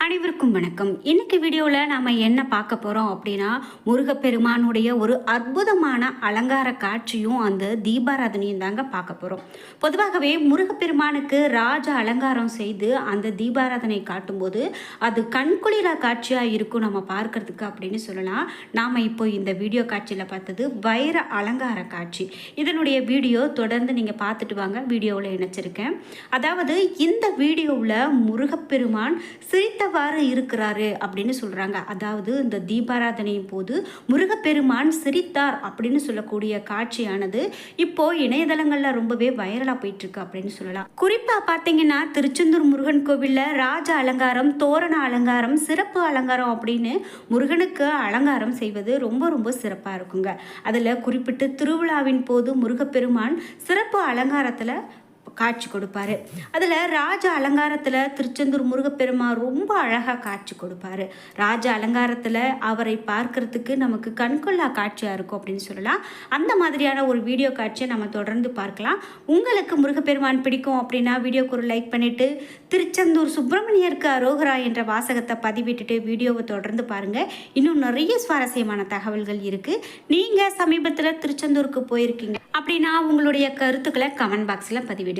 அனைவருக்கும் வணக்கம். இன்னைக்கு வீடியோவில் நாம் என்ன பார்க்க போகிறோம் அப்படின்னா, முருகப்பெருமானுடைய ஒரு அற்புதமான அலங்கார காட்சியும் அந்த தீபாராதனையும் தாங்க பார்க்க போகிறோம். பொதுவாகவே முருகப்பெருமானுக்கு ராஜ அலங்காரம் செய்து அந்த தீபாராதனை காட்டும்போது அது கண்குளிர காட்சியாக இருக்கும் நம்ம பார்க்கறதுக்கு அப்படின்னு சொல்லலாம். நாம் இப்போ இந்த வீடியோ காட்சியில் பார்த்தது வைர அலங்கார காட்சி. இதனுடைய வீடியோ தொடர்ந்து நீங்கள் பார்த்துட்டு வாங்க, வீடியோவில் இணைச்சிருக்கேன். அதாவது இந்த வீடியோவில் முருகப்பெருமான் சிரித்தவாறு இருக்கிறாரு அப்படின்னு சொல்றாங்க. அதாவது இந்த தீபாராதனையின் போது முருகப்பெருமான் சிரித்தார் அப்படின்னு சொல்லக்கூடிய காட்சியானது இப்போ இணையதளங்கள்ல ரொம்பவே வைரலா போயிட்டு இருக்கு அப்படின்னு சொல்லலாம். குறிப்பா பாத்தீங்கன்னா திருச்செந்தூர் முருகன் கோவில்ல ராஜ அலங்காரம், தோரண அலங்காரம், சிறப்பு அலங்காரம் அப்படின்னு முருகனுக்கு அலங்காரம் செய்வது ரொம்ப ரொம்ப சிறப்பா இருக்குங்க. அதுல குறிப்பிட்டு திருவிழாவின் போது முருகப்பெருமான் சிறப்பு அலங்காரத்துல காட்சி கொடுப்பாரு. அதில் ராஜ அலங்காரத்தில் திருச்செந்தூர் முருகப்பெருமான் ரொம்ப அழகாக காட்சி கொடுப்பாரு. ராஜ அலங்காரத்தில் அவரை பார்க்கறதுக்கு நமக்கு கண்கொள்ளா காட்சியாக இருக்கும் அப்படின்னு சொல்லலாம். அந்த மாதிரியான ஒரு வீடியோ காட்சியை நம்ம தொடர்ந்து பார்க்கலாம். உங்களுக்கு முருகப்பெருமான் பிடிக்கும் அப்படின்னா வீடியோக்கு ஒரு லைக் பண்ணிவிட்டு திருச்செந்தூர் சுப்பிரமணியருக்கு அரோகரா என்ற வாசகத்தை பதிவிட்டுட்டு வீடியோவை தொடர்ந்து பாருங்கள். இன்னும் நிறைய சுவாரஸ்யமான தகவல்கள் இருக்குது. நீங்கள் சமீபத்தில் திருச்செந்தூருக்கு போயிருக்கீங்க அப்படின்னா உங்களுடைய கருத்துக்களை கமெண்ட் பாக்ஸில் பதிவிடுங்க.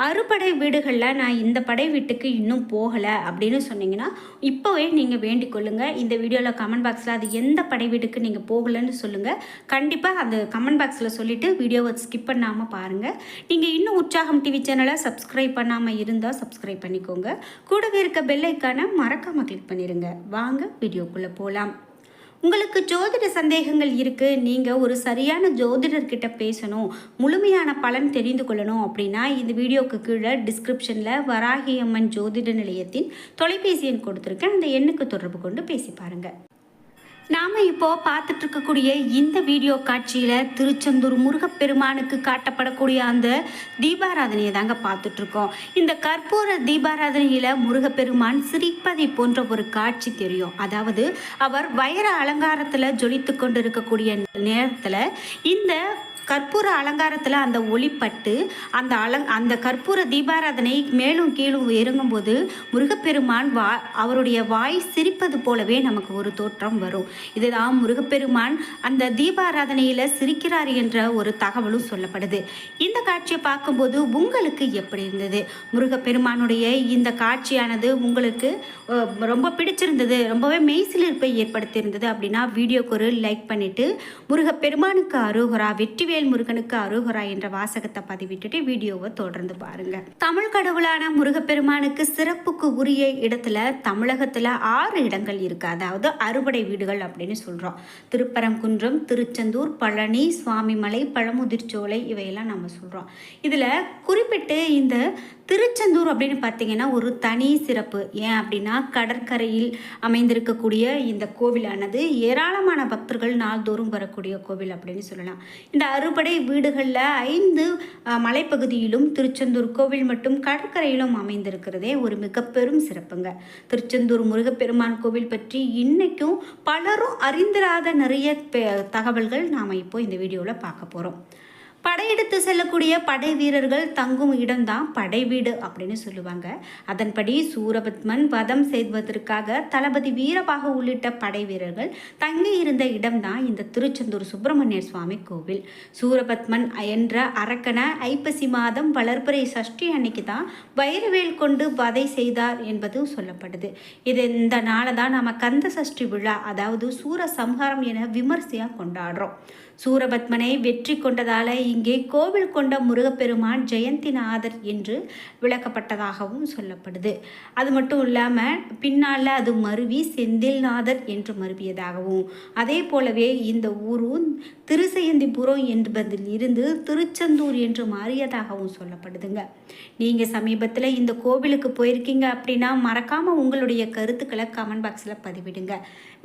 அறுபடை வீடுகளில் நான் இந்த படை வீட்டுக்கு இன்னும் போகலை அப்படின்னு சொன்னீங்கன்னா இப்போவே நீங்கள் வேண்டிக் கொள்ளுங்கள். இந்த வீடியோவில் கமெண்ட் பாக்ஸில் அது எந்த படை வீட்டுக்கு நீங்கள் போகலைன்னு சொல்லுங்கள். கண்டிப்பாக அந்த கமெண்ட் பாக்ஸில் சொல்லிவிட்டு வீடியோவை ஸ்கிப் பண்ணாமல் பாருங்கள். நீங்கள் இன்னும் உற்சாகம் டிவி சேனலை சப்ஸ்கிரைப் பண்ணாமல் இருந்தால் சப்ஸ்கிரைப் பண்ணிக்கோங்க. கூடவே இருக்க பெல் ஐக்கானை மறக்காமல் கிளிக் பண்ணிடுங்க. வாங்க வீடியோக்குள்ளே போகலாம். உங்களுக்கு ஜோதிட சந்தேகங்கள் இருக்குது, நீங்கள் ஒரு சரியான ஜோதிடர்கிட்ட பேசணும், முழுமையான பலன் தெரிந்து கொள்ளணும் அப்படின்னா இந்த வீடியோவுக்கு கீழே டிஸ்கிரிப்ஷனில் வராகி அம்மன் ஜோதிட நிலையத்தின் தொலைபேசி எண் கொடுத்துருக்கேன். அந்த எண்ணுக்கு தொடர்பு கொண்டு பேசி பாருங்கள். நாம் இப்போது பார்த்துட்டு இருக்கக்கூடிய இந்த வீடியோ காட்சியில் திருச்செந்தூர் முருகப்பெருமானுக்கு காட்டப்படக்கூடிய அந்த தீபாராதனையை தாங்க பார்த்துட்ருக்கோம். இந்த கற்பூர தீபாராதனையில் முருகப்பெருமான் சிரிப்பதை போன்ற ஒரு காட்சி தெரியும். அதாவது அவர் வைர அலங்காரத்தில் ஜொலித்து கொண்டு இருக்கக்கூடிய நேரத்தில் இந்த கற்பூர அலங்காரத்தில் அந்த ஒளிப்பட்டு அந்த கற்பூர தீபாராதனை மேலும் கீழும் இறங்கும்போது முருகப்பெருமான் அவருடைய வாய் சிரிப்பது போலவே நமக்கு ஒரு தோற்றம் வரும். இதுதான் முருகப்பெருமான் அந்த தீபாராதனையில் சிரிக்கிறார் என்ற ஒரு தகவலும் சொல்லப்படுது. இந்த காட்சியை பார்க்கும்போது உங்களுக்கு எப்படி இருந்தது? முருகப்பெருமானுடைய இந்த காட்சியானது உங்களுக்கு ரொம்ப பிடிச்சிருந்தது, ரொம்பவே மெய்சிலிருப்பை ஏற்படுத்தியிருந்தது அப்படின்னா வீடியோக்கு ஒரு லைக் பண்ணிவிட்டு முருகப்பெருமானுக்கு அரோகரா, வெற்றி முருகனுக்கு அரோகரா என்ற வாசகத்தை பதிவிட்டுட்டு வீடியோவை தொடர்ந்து பாருங்க. தமிழ் கடவுளான முருகப்பெருமானுக்கு சிறப்புக்கு உரிய இடத்துல தமிழகத்துல 6 இடங்கள் இருக்கு. அதாவது அறுபடை வீடுகள் அப்படின்னு சொல்றோம். திருப்பரங்குன்றம், திருச்செந்தூர், பழனி, சுவாமிமலை, பழமுதிர்ச்சோலை இவையெல்லாம் நம்ம சொல்றோம். இதுல குறிப்பிட்டு இந்த திருச்செந்தூர் அப்படின்னு பார்த்தீங்கன்னா ஒரு தனி சிறப்பு. ஏன் அப்படின்னா கடற்கரையில் அமைந்திருக்கக்கூடிய இந்த கோவிலானது ஏராளமான பக்தர்கள் நாள்தோறும் வரக்கூடிய கோவில் அப்படின்னு சொல்லலாம். இந்த அறுபடை வீடுகளில் 5 மலைப்பகுதியிலும் திருச்செந்தூர் கோவில் மட்டும் கடற்கரையிலும் அமைந்திருக்கிறதே ஒரு மிக பெரும் சிறப்புங்க. திருச்செந்தூர் முருகப்பெருமான் கோவில் பற்றி இன்னைக்கும் பலரும் அறிந்திராத நிறைய தகவல்கள் நாம் இப்போ இந்த வீடியோவில் பார்க்க போகிறோம். படையெடுத்து செல்லக்கூடிய படை வீரர்கள் தங்கும் இடம்தான் படை வீடு அப்படின்னு சொல்லுவாங்க. அதன்படி சூரபத்மன் வதம் செய்வதற்காக தளபதி வீரபாகு உள்ளிட்ட படை வீரர்கள் தங்கி இருந்த இடம்தான் இந்த திருச்செந்தூர் சுப்பிரமணிய சுவாமி கோவில். சூரபத்மன் என்ற அரக்கனை ஐப்பசி மாதம் வளர்பிறை சஷ்டி அன்னைக்கு தான் வைரவேல் கொண்டு வதை செய்தார் என்பதும் சொல்லப்படுது. இந்த நாளை தான் நம்ம கந்த சஷ்டி விழா, அதாவது சூர சம்ஹாரம் என விமர்சையாக கொண்டாடுறோம். சூரபத்மனை வெற்றி கொண்டதால இங்கே கோவில் கொண்ட முருகப்பெருமான் ஜெயந்திநாதர் என்று விளக்கப்பட்டதாகவும் சொல்லப்படுது. அது மட்டும் இல்லாமல் பின்னால் அது மருவி செந்தில்நாதர் என்று மருவியதாகவும், அதே போலவே இந்த ஊரும் திருசெயந்திபுரம் என்பதில் இருந்து திருச்செந்தூர் என்று மாறியதாகவும் சொல்லப்படுதுங்க. நீங்கள் சமீபத்தில் இந்த கோவிலுக்கு போயிருக்கீங்க அப்படின்னா மறக்காமல் உங்களுடைய கருத்துக்களை கமெண்ட் பாக்ஸில் பதிவிடுங்க.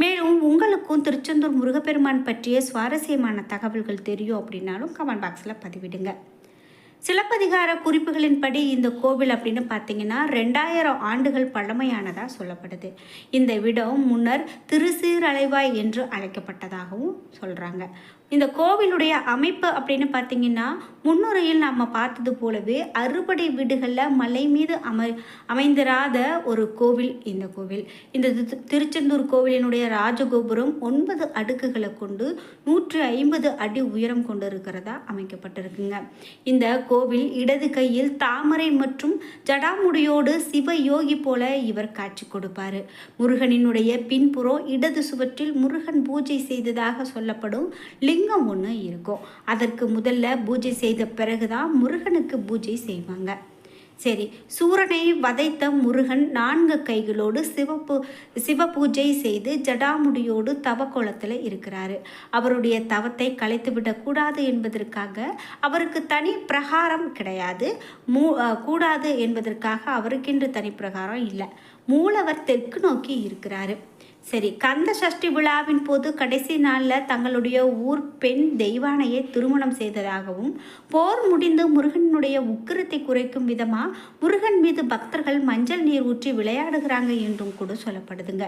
மேலும் உங்களுக்கும் திருச்செந்தூர் முருகப்பெருமான் பற்றிய சுவாரஸ்யமான தகவல்கள் தெரியும் அப்படின்னாலும் கமெண்ட் பாக்ஸில் பதிவிடுங்க. சிலப்பதிகார குறிப்புகளின்படி இந்த கோவில் அப்படின்னு பார்த்தீங்கன்னா 2000 ஆண்டுகள் பழமையானதாக சொல்லப்படுது. இந்த இடம் முன்னர் திருசீரலைவாய் என்று அழைக்கப்பட்டதாகவும் சொல்கிறாங்க. இந்த கோவிலுடைய அமைப்பு அப்படின்னு பார்த்தீங்கன்னா, முன்னுரையில் நம்ம பார்த்தது போலவே அறுபடை வீடுகளில் மலை மீது அமைந்திராத ஒரு கோவில் இந்த கோவில். இந்த திருச்செந்தூர் கோவிலினுடைய ராஜகோபுரம் 9 அடுக்குகளை கொண்டு 150 அடி உயரம் கொண்டு இருக்கிறதா அமைக்கப்பட்டிருக்குங்க. இந்த கோவில் இடது கையில் தாமரை மற்றும் ஜடாமுடியோடு சிவயோகி போல இவர் காட்சி கொடுப்பார். முருகனினுடைய பின்புறம் இடது சுவற்றில் முருகன் பூஜை செய்ததாக சொல்லப்படும் லிங்கம் ஒன்று இருக்கும். அதற்கு முதல்ல பூஜை செய்த பிறகுதான் முருகனுக்கு பூஜை செய்வாங்க. சரி, சூரனை வதைத்த முருகன் 4 கைகளோடு சிவ பூஜை செய்து ஜடாமுடியோடு தவக்கோலத்தில் இருக்கிறாரு. அவருடைய தவத்தை கலைத்து விடக்கூடாது என்பதற்காக அவருக்கு தனி பிரகாரம் கிடையாது. கூடாது என்பதற்காக அவருக்கென்று தனி பிரகாரம் இல்லை. மூலவர் தெற்கு நோக்கி இருக்கிறாரு. சரி, கந்த சஷ்டி விழாவின் போது கடைசி நாளில் தங்களுடைய ஊர் பெண் தெய்வானையை திருமணம் செய்ததாகவும், போர் முடிந்து முருகனுடைய உக்கிரத்தை குறைக்கும் விதமாக முருகன் மீது பக்தர்கள் மஞ்சள் நீர் ஊற்றி விளையாடுகிறாங்க என்றும் கூட சொல்லப்படுதுங்க.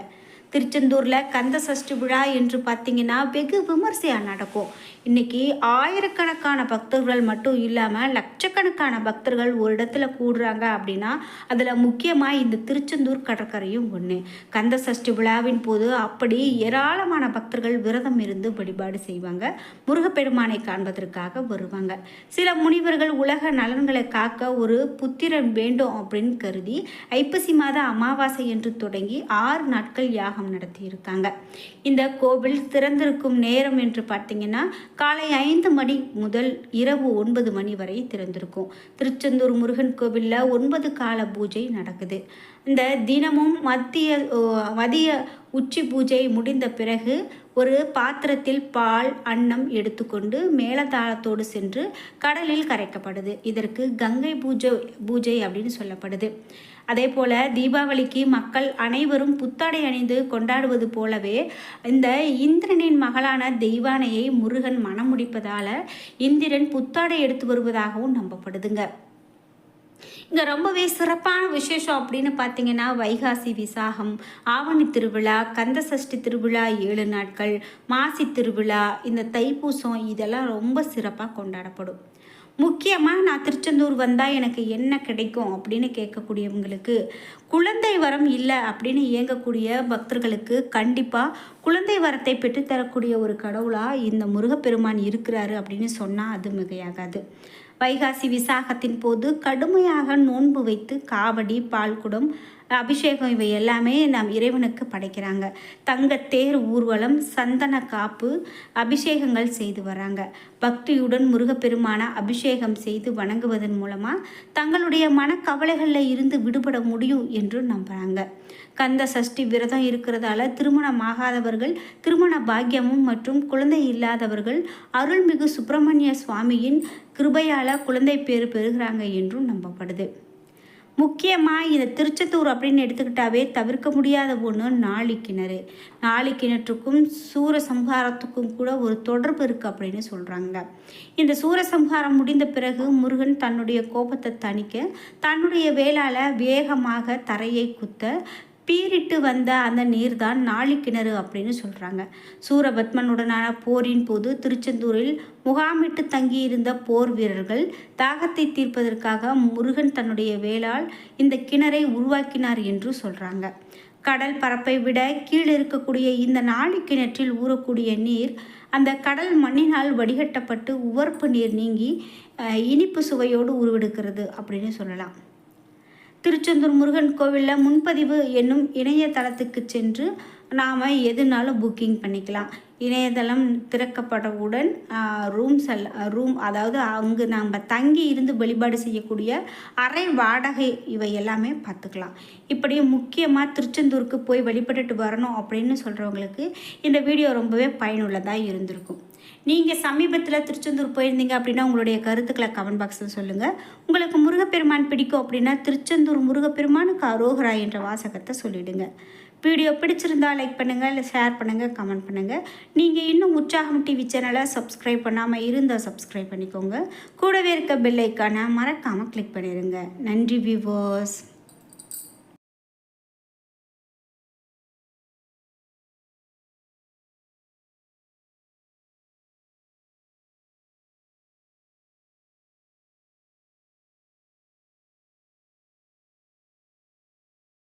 திருச்செந்தூரில் கந்த சஷ்டி விழா என்று பார்த்தீங்கன்னா வெகு விமர்சையாக நடக்கும். இன்றைக்கி ஆயிரக்கணக்கான பக்தர்கள் மட்டும் இல்லாமல் லட்சக்கணக்கான பக்தர்கள் ஒரு இடத்துல கூடுறாங்க அப்படின்னா அதில் முக்கியமாக இந்த திருச்செந்தூர் கடற்கரையும் ஒன்று. கந்த சஷ்டி விழாவின் போது அப்படி ஏராளமான பக்தர்கள் விரதம் இருந்து வழிபாடு செய்வாங்க. முருகப்பெருமானை காண்பதற்காக வருவாங்க. சில முனிவர்கள் உலக நலன்களை காக்க ஒரு புத்திரன் வேண்டும் அப்படின்னு கருதி ஐப்பசி மாத அமாவாசை என்று தொடங்கி 6 நாட்கள் யாகம் நடத்தியிருக்காங்க. இந்த கோவில் திறந்திருக்கும் நேரம் என்று பார்த்தீங்கன்னா காலை 5 மணி முதல் இரவு 9 மணி வரை திறந்திருக்கும். திருச்செந்தூர் முருகன் கோவிலில் 9 கால பூஜை நடக்குது. இந்த தினமும் மதிய உச்சி பூஜை முடிந்த பிறகு ஒரு பாத்திரத்தில் பால் அன்னம் எடுத்துக்கொண்டு மேலதாளத்தோடு சென்று கடலில் கரைக்கப்படுது. இதற்கு கங்கை பூஜை அப்படின்னு சொல்லப்படுது. அதே போல் தீபாவளிக்கு மக்கள் அனைவரும் புத்தாடை அணிந்து கொண்டாடுவது போலவே இந்த இந்திரனின் மகளான தெய்வானையை முருகன் மனம் முடிப்பதால் இந்திரன் புத்தாடை எடுத்து வருவதாகவும் நம்பப்படுதுங்க. இங்கே ரொம்பவே சிறப்பான விசேஷம் அப்படின்னு பார்த்தீங்கன்னா வைகாசி விசாகம், ஆவணி திருவிழா, கந்த சஷ்டி திருவிழா 7 நாட்கள், மாசி திருவிழா, இந்த தைப்பூசம் இதெல்லாம் ரொம்ப சிறப்பாக கொண்டாடப்படும். முக்கியமாக நான் திருச்செந்தூர் வந்தால் எனக்கு என்ன கிடைக்கும் அப்படின்னு கேட்கக்கூடியவங்களுக்கு, குழந்தை வரம் இல்லை அப்படின்னு இயங்கக்கூடிய பக்தர்களுக்கு கண்டிப்பாக குழந்தை வரத்தை பெற்றுத்தரக்கூடிய ஒரு கடவுளாக இந்த முருகப்பெருமான் இருக்கிறாரு அப்படின்னு சொன்னால் அது மிகையாகாது. வைகாசி விசாகத்தின் போது கடுமையாக நோன்பு வைத்து காவடி, பால்குடம், அபிஷேகம் இவை எல்லாமே நாம் இறைவனுக்கு படைக்கிறாங்க. தங்கத்தேர் ஊர்வலம், சந்தன காப்பு அபிஷேகங்கள் செய்து வராங்க. பக்தியுடன் முருகப்பெருமான அபிஷேகம் செய்து வணங்குவதன் மூலமாக தங்களுடைய மனக்கவலைகளில் இருந்து விடுபட முடியும் என்று நம்புகிறாங்க. கந்த சஷ்டி விரதம் இருக்கிறதால திருமணமாகாதவர்கள் திருமண பாக்கியமும் மற்றும் குழந்தை இல்லாதவர்கள் அருள்மிகு சுப்பிரமணிய சுவாமியின் கிருபையால் குழந்தை பேறு பெறுகிறாங்க என்றும் நம்பப்படுது. முக்கியமாக இந்த திருச்செந்தூர் அப்படின்னு எடுத்துக்கிட்டாவே தவிர்க்க முடியாத ஒன்று நாழிக்கிணறு. நாழிக்கிணற்றுக்கும் சூரசம்ஹாரத்துக்கும் கூட ஒரு தொடர்பு இருக்குது அப்படின்னு சொல்கிறாங்க. இந்த சூரசம்ஹாரம் முடிந்த பிறகு முருகன் தன்னுடைய கோபத்தை தணிக்க தன்னுடைய வேளால் வேகமாக தரையை குத்த பீரிட்டு வந்த அந்த நீர் தான் நாழிக்கிணறு அப்படின்னு சொல்கிறாங்க. சூரபத்மனுடனான போரின் போது திருச்செந்தூரில் முகாமிட்டு தங்கியிருந்த போர் வீரர்கள் தாகத்தை தீர்ப்பதற்காக முருகன் தன்னுடைய வேளால் இந்த கிணறை உருவாக்கினார் என்று சொல்கிறாங்க. கடல் பரப்பை விட கீழே இருக்கக்கூடிய இந்த நாழிக்கிணற்றில் ஊறக்கூடிய நீர் அந்த கடல் மண்ணினால் வடிகட்டப்பட்டு உவர்ப்பு நீர் நீங்கி இனிப்பு சுவையோடு உருவெடுக்கிறது அப்படின்னு சொல்லலாம். திருச்செந்தூர் முருகன் கோவிலில் முன்பதிவு என்னும் இணையதளத்துக்கு சென்று நாம் எதுனாலும் புக்கிங் பண்ணிக்கலாம். இணையதளம் திறக்கப்படவுடன் ரூம் அதாவது அங்கு நாம் தங்கி இருந்து வழிபாடு செய்யக்கூடிய அறை வாடகை இவை எல்லாமே பார்த்துக்கலாம். இப்படி முக்கியமாக திருச்செந்தூருக்கு போய் வழிபட்டுட்டு வரணும் அப்படின்னு சொல்கிறவங்களுக்கு இந்த வீடியோ ரொம்பவே பயனுள்ளதாக இருந்திருக்கும். நீங்கள் சமீபத்தில் திருச்செந்தூர் போயிருந்தீங்க அப்படின்னா உங்களுடைய கருத்துக்களை கமெண்ட் பாக்ஸில் சொல்லுங்கள். உங்களுக்கு முருகப்பெருமான் பிடிக்கும் அப்படின்னா திருச்செந்தூர் முருகப்பெருமானுக்கு அரோகரா என்ற வாசகத்தை சொல்லிவிடுங்க. வீடியோ பிடிச்சிருந்தால் லைக் பண்ணுங்கள், இல்லை ஷேர் பண்ணுங்கள், கமெண்ட் பண்ணுங்கள். நீங்கள் இன்னும் உற்சாகம் டிவி சேனலை சப்ஸ்கிரைப் பண்ணாமல் இருந்தால் சப்ஸ்கிரைப் பண்ணிக்கோங்க. கூடவே இருக்க பெல் ஐக்கானை மறக்காமல் கிளிக் பண்ணிடுங்க. நன்றி வியூவர்ஸ்.